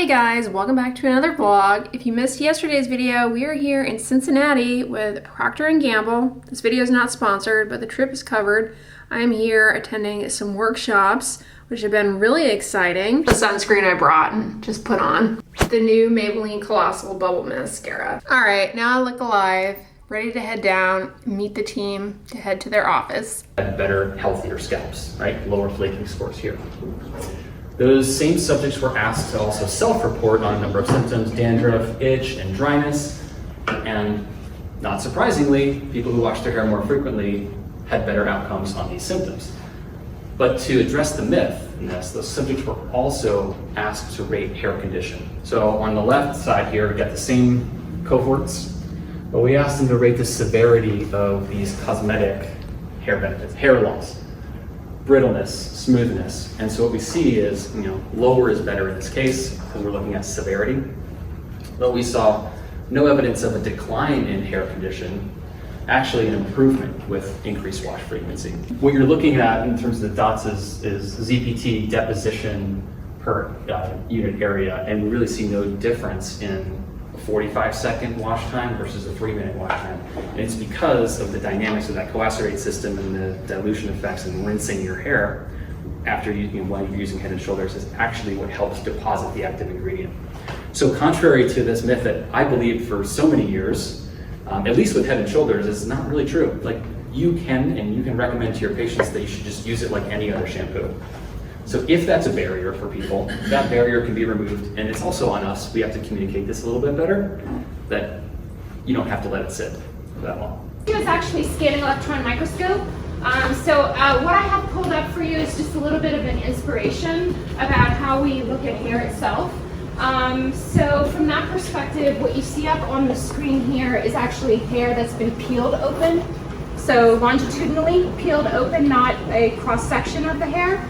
Hey guys, welcome back to another vlog. If you missed yesterday's video, we are here in Cincinnati with Proctor Gamble. This video is not sponsored, but the trip is covered. I am here attending some workshops, which have been really exciting. The sunscreen I brought and just put on. The new Maybelline Colossal Bubble Mascara. All right, now I look alive, ready to head down, meet the team to head to their office. Better, healthier scalps, right? Lower flaking scores here. Those same subjects were asked to also self-report on a number of symptoms: dandruff, itch, and dryness. And not surprisingly, people who washed their hair more frequently had better outcomes on these symptoms. But to address the myth in this, those subjects were also asked to rate hair condition. So on the left side here, we got the same cohorts, but we asked them to rate the severity of these cosmetic hair benefits, hair loss, brittleness, smoothness. And so what we see is, lower is better in this case because we're looking at severity. But we saw no evidence of a decline in hair condition, actually an improvement with increased wash frequency. What you're looking at in terms of the dots is ZPT deposition per unit area, and we really see no difference in a 45-second wash time versus a 3-minute wash time. And it's because of the dynamics of that coacerate system and the dilution effects and rinsing your hair after while you're using Head and Shoulders is actually what helps deposit the active ingredient. So contrary to this myth that I believed for so many years, at least with Head and Shoulders, is not really true. Like you can recommend to your patients that you should just use it like any other shampoo. So if that's a barrier for people, that barrier can be removed, and it's also on us. We have to communicate this a little bit better, that you don't have to let it sit for that long. It was actually scanning electron microscope. What I have pulled up for you is just a little bit of an inspiration about how we look at hair itself. So from that perspective, what you see up on the screen here is actually hair that's been peeled open. So longitudinally peeled open, not a cross-section of the hair.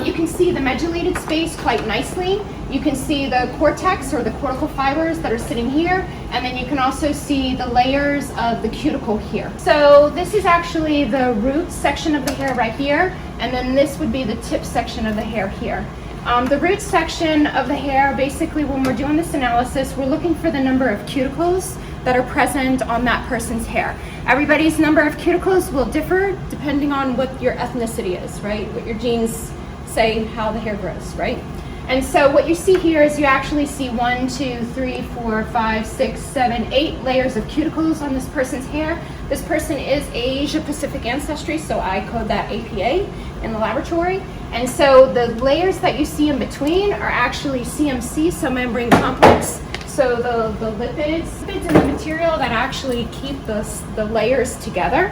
You can see the medullated space quite nicely. You can see the cortex or the cortical fibers that are sitting here, and then you can also see the layers of the cuticle here. So this is actually the root section of the hair right here, and then this would be the tip section of the hair here. The root section of the hair, basically when we're doing this analysis, we're looking for the number of cuticles that are present on that person's hair. Everybody's number of cuticles will differ depending on what your ethnicity is, right? What your genes say how the hair grows, right? And so what you see here is you actually see 1, 2, 3, 4, 5, 6, 7, 8 layers of cuticles on this person's hair. This person is Asia Pacific ancestry, so I code that APA in the laboratory. And so the layers that you see in between are actually CMC, cell membrane complex. So the lipids in the material that actually keep the layers together.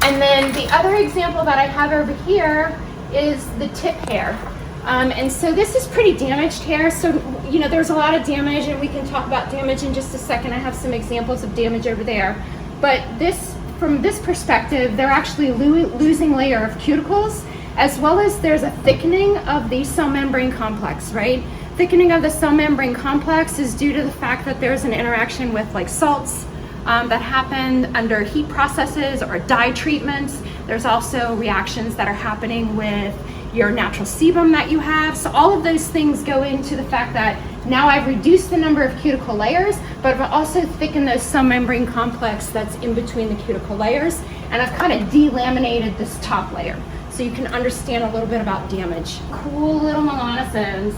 And then the other example that I have over here is the tip hair. And so this is pretty damaged hair. So, there's a lot of damage, and we can talk about damage in just a second. I have some examples of damage over there. But from this perspective, they're actually losing layer of cuticles, as well as there's a thickening of the cell membrane complex, right? Thickening of the cell membrane complex is due to the fact that there's an interaction with like salts that happen under heat processes or dye treatments. There's also reactions that are happening with your natural sebum that you have. So all of those things go into the fact that now I've reduced the number of cuticle layers, but I've also thickened those cell membrane complex that's in between the cuticle layers, and I've kind of delaminated this top layer. So you can understand a little bit about damage. Cool little melanosomes,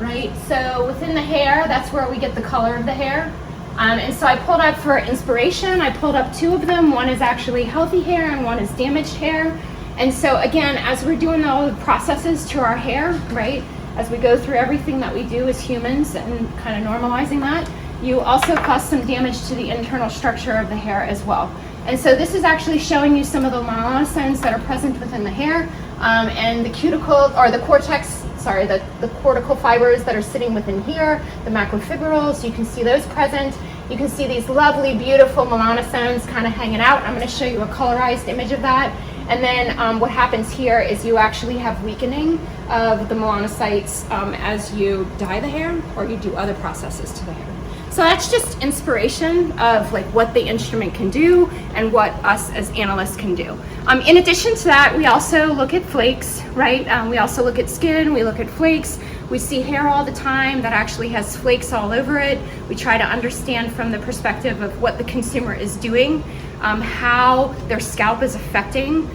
right? So within the hair, that's where we get the color of the hair. And so I pulled up for inspiration, I pulled up 2 of them. One is actually healthy hair and one is damaged hair. And so again, as we're doing all the processes to our hair, right, as we go through everything that we do as humans and kind of normalizing that, you also cause some damage to the internal structure of the hair as well. And so this is actually showing you some of the melanosomes that are present within the hair, and the cuticle, or the cortex, the cortical fibers that are sitting within here, the macrofibrils, you can see those present. You can see these lovely, beautiful melanosomes kind of hanging out. I'm going to show you a colorized image of that. And then what happens here is you actually have weakening of the melanocytes as you dye the hair or you do other processes to the hair. So that's just inspiration of like what the instrument can do and what us as analysts can do. In addition to that, we also look at flakes, right? We also look at skin, we look at flakes. We see hair all the time that actually has flakes all over it. We try to understand from the perspective of what the consumer is doing, how their scalp is affecting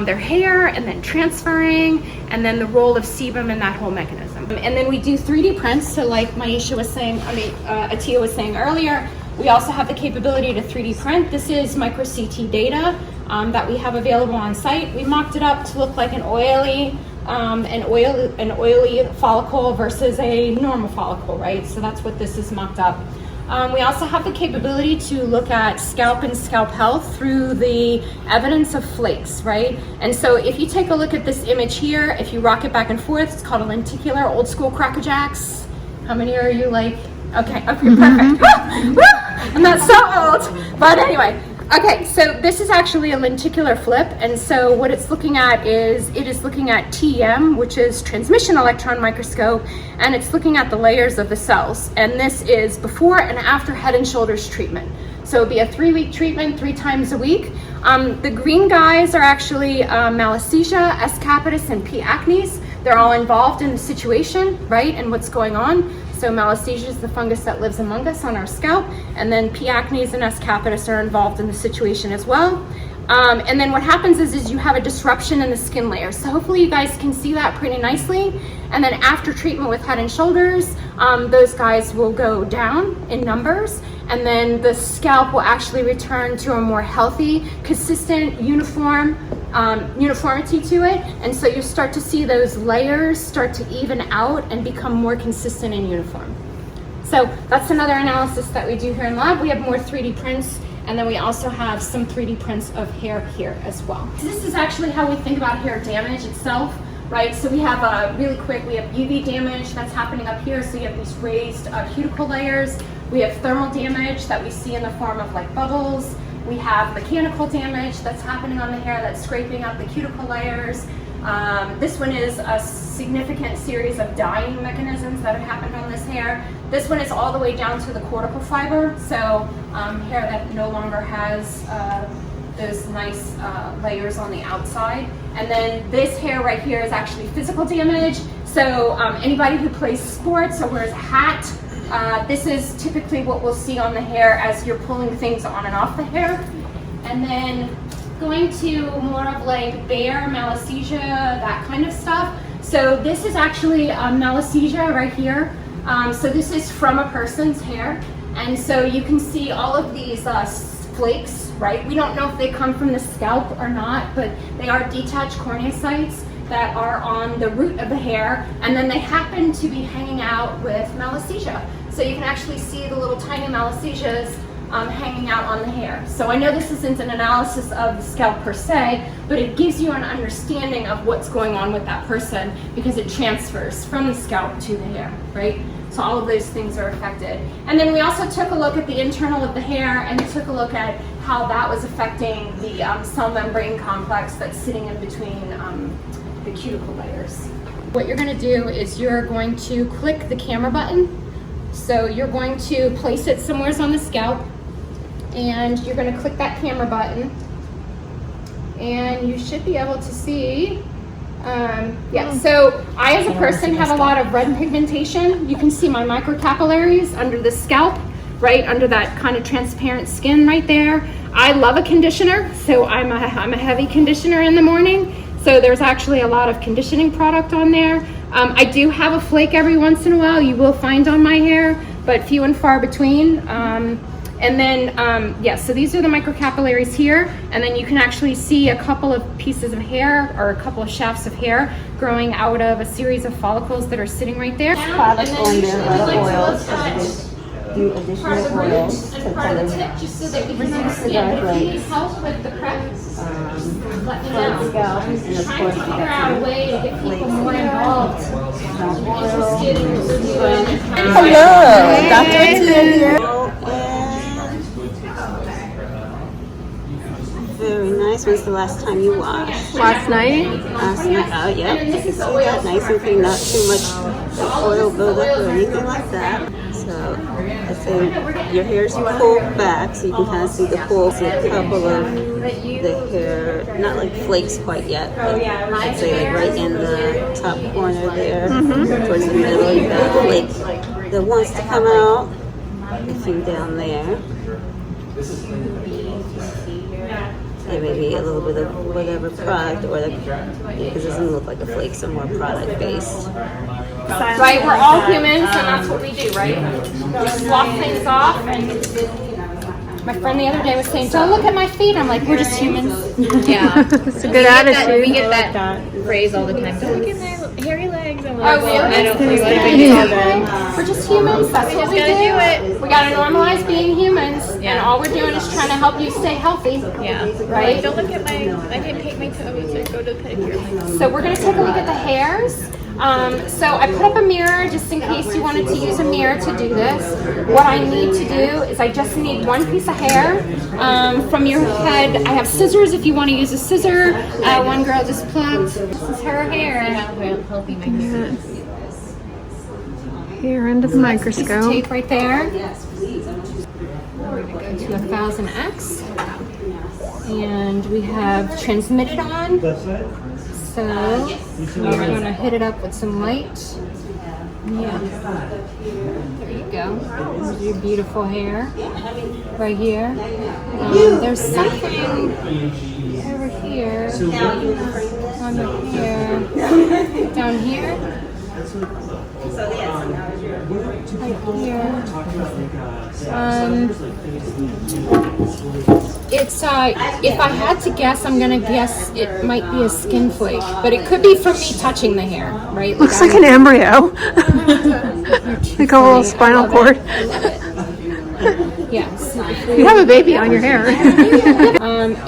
their hair and then transferring, and then the role of sebum in that whole mechanism. And then we do 3D prints. So like Maisha was saying, Atia was saying earlier, we also have the capability to 3D print. This is micro CT data that we have available on site. We mocked it up to look like an oily follicle versus a normal follicle, right? So that's what this is mocked up. We also have the capability to look at scalp and scalp health through the evidence of flakes, right? And so if you take a look at this image here, if you rock it back and forth, it's called a lenticular, old school Cracker Jacks. How many are you like? Okay, perfect. I'm not so old, but anyway. Okay, so this is actually a lenticular flip, and so what it's looking at is, it is looking at TEM, which is transmission electron microscope, and it's looking at the layers of the cells. And this is before and after Head and Shoulders treatment. So it'll be a 3-week treatment, 3 times a week. The green guys are actually Malassezia, S. capitis, and P. acnes. They're all involved in the situation, right, and what's going on. So Malassezia is the fungus that lives among us on our scalp, and then P. acnes and S. capitis are involved in the situation as well. And then what happens is you have a disruption in the skin layer. So hopefully you guys can see that pretty nicely. And then after treatment with Head and Shoulders, those guys will go down in numbers, and then the scalp will actually return to a more healthy, consistent, uniformity to it. And so you start to see those layers start to even out and become more consistent and uniform. So that's another analysis that we do here in lab. We have more 3D prints, and then we also have some 3D prints of hair here as well. So this is actually how we think about hair damage itself, right? So we have really quick, we have UV damage that's happening up here. So you have these raised cuticle layers. We have thermal damage that we see in the form of like bubbles. We have mechanical damage that's happening on the hair that's scraping up the cuticle layers. This one is a significant series of dyeing mechanisms that have happened on this hair. This one is all the way down to the cortical fiber, so hair that no longer has those nice layers on the outside. And then this hair right here is actually physical damage. So anybody who plays sports or wears a hat, this is typically what we'll see on the hair as you're pulling things on and off the hair. And then going to more of like bare Malassezia, that kind of stuff. So this is actually Malassezia right here. So this is from a person's hair. And so you can see all of these flakes, right? We don't know if they come from the scalp or not, but they are detached corneocytes that are on the root of the hair, and then they happen to be hanging out with Malassezia. So you can actually see the little tiny Malassesias hanging out on the hair. So I know this isn't an analysis of the scalp per se, but it gives you an understanding of what's going on with that person because it transfers from the scalp to the hair, right? So all of those things are affected. And then we also took a look at the internal of the hair, and we took a look at how that was affecting the cell membrane complex that's sitting in between the cuticle layers. What you're going to do is you're going to click the camera button. So you're going to place it somewhere on the scalp, and you're going to click that camera button, and you should be able to see. So I as a person have a lot of red pigmentation. You can see my microcapillaries under the scalp, right under that kind of transparent skin right there. I love a conditioner, so I'm a heavy conditioner in the morning. So there's actually a lot of conditioning product on there. I do have a flake every once in a while you will find on my hair, but few and far between. And then, so these are the microcapillaries here, and then you can actually see a couple of pieces of hair or a couple of shafts of hair growing out of a series of follicles that are sitting right there. Product on there, a lot of oils, do additional oils and part of the tip, just so that we can understand if you need help with the prep, let me know. scalp, and of Trying course to figure out a way to get people more involved, interested in what we're doing. Hello, Dr. Atia here. Very nice. When's the last time you washed? Last night? Last night. Oh, yeah. You can see that. Nice and clean. Not too much oil buildup or anything like that. So I think your hair is pulled back, so you can kind of see the pull. See a couple of the hair, not like flakes quite yet, but I'd say like right in the top corner there, towards the middle, you got a flake that wants to come out. A few down there. And maybe a little bit of whatever product, or because it doesn't look like a flake, so more product based. Right, we're all humans, and that's what we do, right? We slough things off, and my friend the other day was saying, "Don't look at my feet." I'm like, "We're just humans." Yeah, it's a good attitude. We get that phrase all the time. Don't look at my hairy legs. I'm like, Oh, really? I don't think what We're just humans. That's what we do. We gotta normalize being humans, and all we're doing is trying to help you stay healthy. Yeah. Right? Don't look at my. I can paint my toes or go to the pedicure. So we're gonna take a look at the hairs. So I put up a mirror just in case you wanted to use a mirror to do this. What I need to do is I just need one piece of hair from your head. I have scissors if you want to use a scissor. One girl just plucked. This is her hair. Healthy microscope. Here under the Piece of microscope. tape right there. We're gonna go to 1000x, and we have transmitted on. So we're gonna hit it up with some light. Yeah. There you go. There's your beautiful hair right here. There's something over here on the hair down here. Right here. It's if I had to guess, I'm gonna guess it might be a skin flake, but it could be from me touching the hair, right? Looks like an embryo. Like a little spinal cord. Yes. You have a baby on your hair.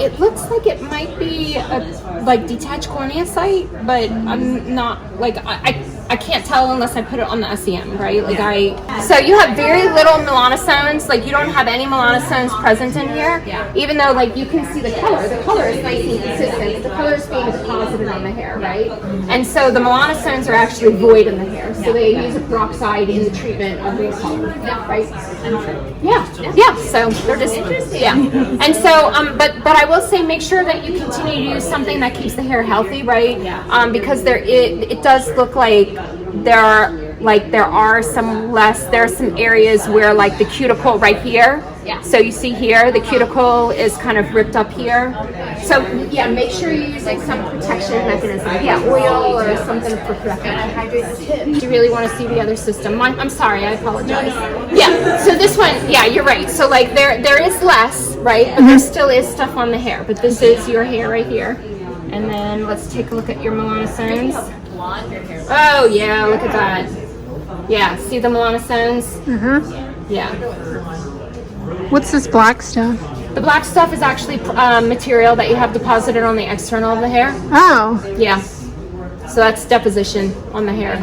It looks like it might be a like detached cornea site, but I'm not like I can't tell unless I put it on the SEM, right? Like so you have very little melanosomes, like you don't have any melanosomes present in here. Yeah. Even though like you can see the color is nice and consistent. The color is being deposited on the hair, right? And so the melanosomes are actually void in the hair. So they use a peroxide in the treatment of the color, right? Yeah. So they're just And so but I will say make sure that you continue to use something that keeps the hair healthy, right? Because it does look like there are some areas where like the cuticle right here. Yeah. So you see here the cuticle is kind of ripped up here. So yeah, make sure you're using some protection mechanism. Yeah, oil or something for protection. Do you really want to see the other system? I'm sorry, I apologize. Yeah. So this one, yeah, you're right. So like there is less, right? But there still is stuff on the hair. But this is your hair right here. And then let's take a look at your melanosomes. Oh yeah, look at that. Yeah, see the melanosomes? Yeah. What's this black stuff? The black stuff is actually material that you have deposited on the external of the hair. Oh. Yeah. So that's deposition on the hair.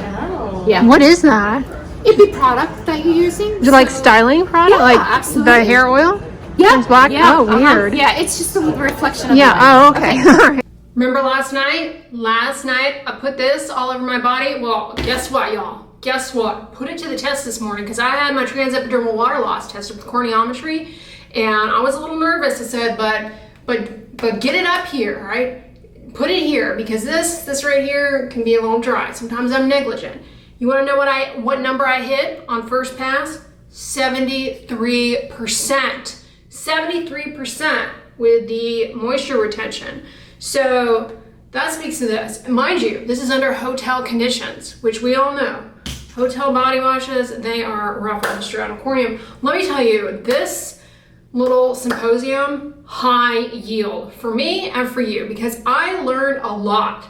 Yeah. What is that? It'd be product that you're using. Is it like styling product? Yeah, like absolutely. the hair oil? Yeah. It's black? Yeah. Oh, weird. Yeah, it's just a reflection of the Yeah, light. oh, okay. All right. Remember last night? Last night I put this all over my body. Well, guess what, y'all? Guess what? Put it to the test this morning because I had my transepidermal water loss tested with corneometry, and I was a little nervous. I said, but get it up here, right? Put it here because this right here can be a little dry. Sometimes I'm negligent. You want to know what number I hit on first pass? 73%. 73% with the moisture retention. So that speaks to this. Mind you, this is under hotel conditions, which we all know. Hotel body washes, they are rough on the sternocorneum. Let me tell you, this little symposium, high yield for me and for you, because I learned a lot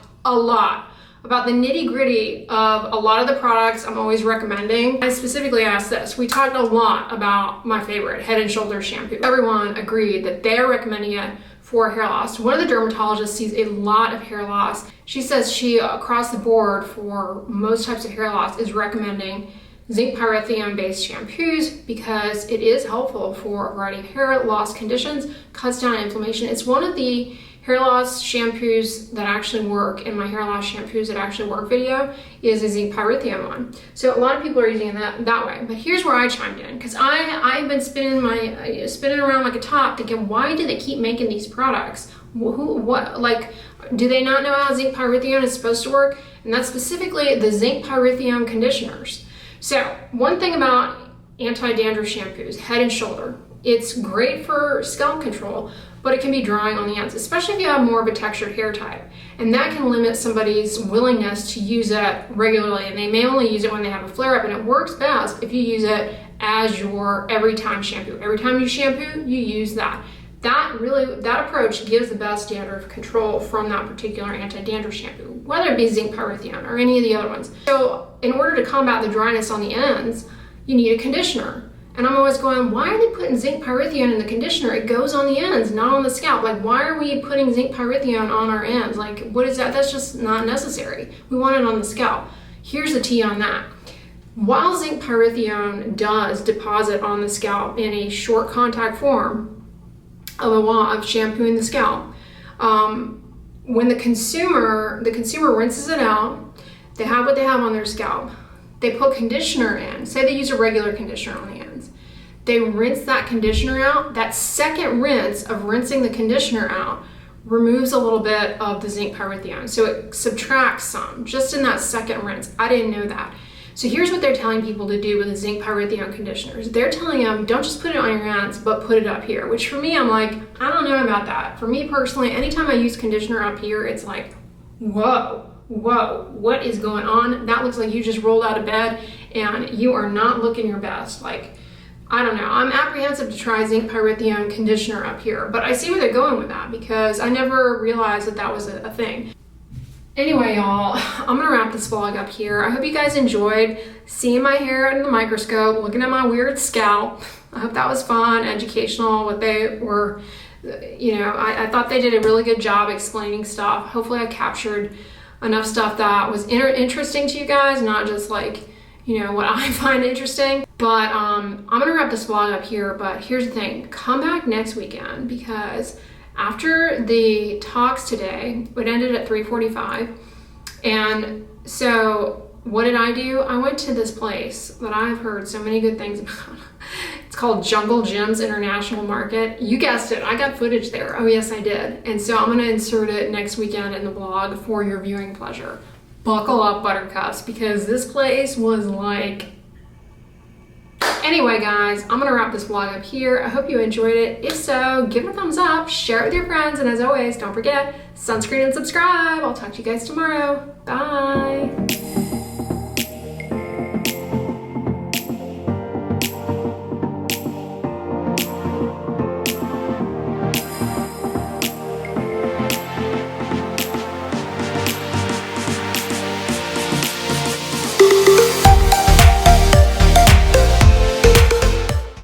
about the nitty gritty of a lot of the products I'm always recommending. I specifically asked this. We talked a lot about my favorite Head and Shoulders shampoo. Everyone agreed that they're recommending it for hair loss. One of the dermatologists sees a lot of hair loss. She says she, across the board for most types of hair loss, is recommending zinc pyrithium based shampoos because it is helpful for a variety of hair loss conditions, cuts down inflammation. It's one of the hair loss shampoos that actually work in my hair loss shampoos that actually work video is a zinc pyrithium one. So a lot of people are using it that way. But here's where I chimed in, because I've been spinning around like a top thinking, why do they keep making these products? Do they not know how zinc pyrithium is supposed to work? And that's specifically the zinc pyrithium conditioners. So one thing about anti-dandruff shampoos, Head and Shoulder, it's great for scalp control, but it can be drying on the ends, especially if you have more of a textured hair type. And that can limit somebody's willingness to use it regularly, and they may only use it when they have a flare-up, and it works best if you use it as your every time shampoo. Every time you shampoo, you use that. That approach gives the best dandruff control from that particular anti-dandruff shampoo, whether it be zinc pyrithium or any of the other ones. So in order to combat the dryness on the ends, you need a conditioner. And I'm always going, why are they putting zinc pyrithium in the conditioner? It goes on the ends, not on the scalp. Like, why are we putting zinc pyrithium on our ends? Like, what is that? That's just not necessary. We want it on the scalp. Here's the tea on that. While zinc pyrithium does deposit on the scalp in a short contact form of shampooing the scalp, when the consumer rinses it out, they have what they have on their scalp. They put conditioner in. Say they use a regular conditioner on the ends. They rinse that conditioner out. That second rinse of rinsing the conditioner out removes a little bit of the zinc pyrithium. So it subtracts some just in that second rinse. I didn't know that. So here's what they're telling people to do with the zinc pyrithium conditioners. They're telling them, don't just put it on your ends, but put it up here, which for me, I'm like, I don't know about that. For me personally, anytime I use conditioner up here, it's like, whoa, what is going on? That looks like you just rolled out of bed and you are not looking your best. Like, I don't know. I'm apprehensive to try zinc pyrithium conditioner up here, but I see where they're going with that because I never realized that was a thing. Anyway, y'all, I'm gonna wrap this vlog up here. I hope you guys enjoyed seeing my hair under the microscope, looking at my weird scalp. I hope that was fun, educational, what they were, I thought they did a really good job explaining stuff. Hopefully I captured enough stuff that was interesting to you guys, not just like, what I find interesting. But I'm gonna wrap this vlog up here, but here's the thing, come back next weekend because after the talks today, it ended at 3:45, and so what did I do? I went to this place that I've heard so many good things about. It's called Jungle Jim's International Market. You guessed it, I got footage there. Oh yes, I did. And so I'm gonna insert it next weekend in the blog for your viewing pleasure. Buckle up, buttercups, because this place was like... Anyway, guys, I'm gonna wrap this vlog up here. I hope you enjoyed it. If so, give it a thumbs up, share it with your friends, and as always, don't forget, sunscreen and subscribe. I'll talk to you guys tomorrow. Bye.